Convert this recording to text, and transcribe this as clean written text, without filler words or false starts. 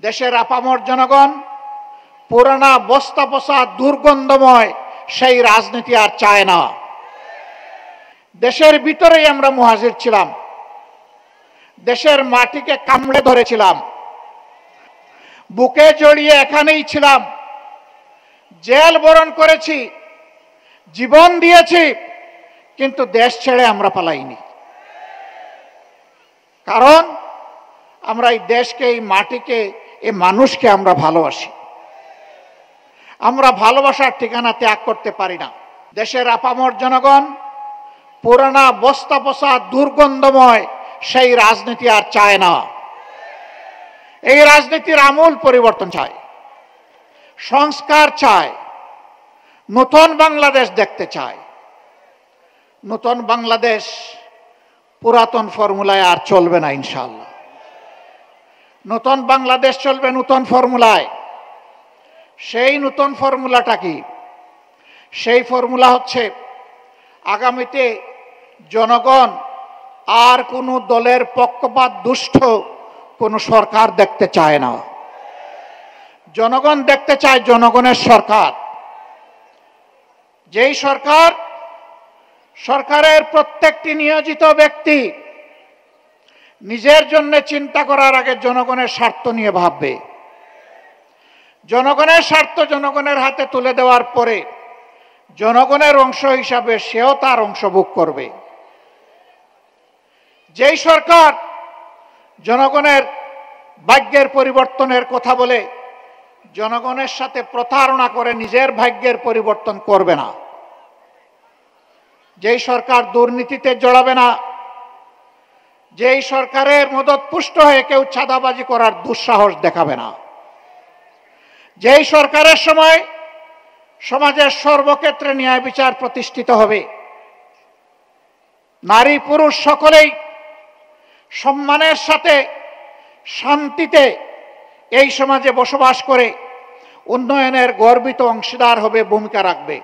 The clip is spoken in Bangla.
দেশের আপামর জনগণ পুরানা বস্তা পচা দুর্গন্ধময় সেই রাজনীতি আর চায় না। দেশের ভিতরেই আমরা মুহাজির ছিলাম, দেশের মাটিকে কামড়ে ধরেছিলাম, বুকে জড়িয়ে এখানেই ছিলাম, জেল বরণ করেছি, জীবন দিয়েছি, কিন্তু দেশ ছেড়ে আমরা পালাইনি। কারণ আমরা এই দেশকে, এই মাটিকে, এই মানুষকে আমরা ভালোবাসি। আমরা ভালোবাসার ঠিকানা ত্যাগ করতে পারি না। দেশের আপামর জনগণ পুরানা বস্তা পচা দুর্গন্ধময় সেই রাজনীতি আর চায় না। এই রাজনীতির আমূল পরিবর্তন চায়, সংস্কার চায়, নতুন বাংলাদেশ দেখতে চায়। নতুন বাংলাদেশ পুরাতন ফর্মুলায় আর চলবে না ইনশাআল্লাহ। নতুন বাংলাদেশ চলবে নতুন ফর্মুলায়। সেই নতুন ফর্মুলাটা কি? সেই ফর্মুলা হচ্ছে আগামীতে জনগণ আর কোনো দলের পক্ষপাত দুষ্ট কোনো সরকার দেখতে চায় না। জনগণ দেখতে চায় জনগণের সরকার, যেই সরকারের প্রত্যেকটি নিয়োজিত ব্যক্তি নিজের জন্য চিন্তা করার আগে জনগণের স্বার্থ নিয়ে ভাববে। জনগণের স্বার্থ জনগণের হাতে তুলে দেওয়ার পরে জনগণের অংশ হিসাবে সেও তার অংশ ভোগ করবে। যেই সরকার জনগণের ভাগ্যের পরিবর্তনের কথা বলে জনগণের সাথে প্রতারণা করে নিজের ভাগ্যের পরিবর্তন করবে না, যেই সরকার দুর্নীতিতে জড়াবে না, যেই সরকারের মদতপুষ্ট হয়ে কেউ চাঁদাবাজি করার দুঃসাহস দেখাবে না, যেই সরকারের সময় সমাজের সর্বক্ষেত্রে ন্যায় বিচার প্রতিষ্ঠিত হবে, নারী পুরুষ সকলেই সম্মানের সাথে শান্তিতে এই সমাজে বসবাস করে উন্নয়নের গর্বিত অংশীদার হবে, ভূমিকা রাখবে।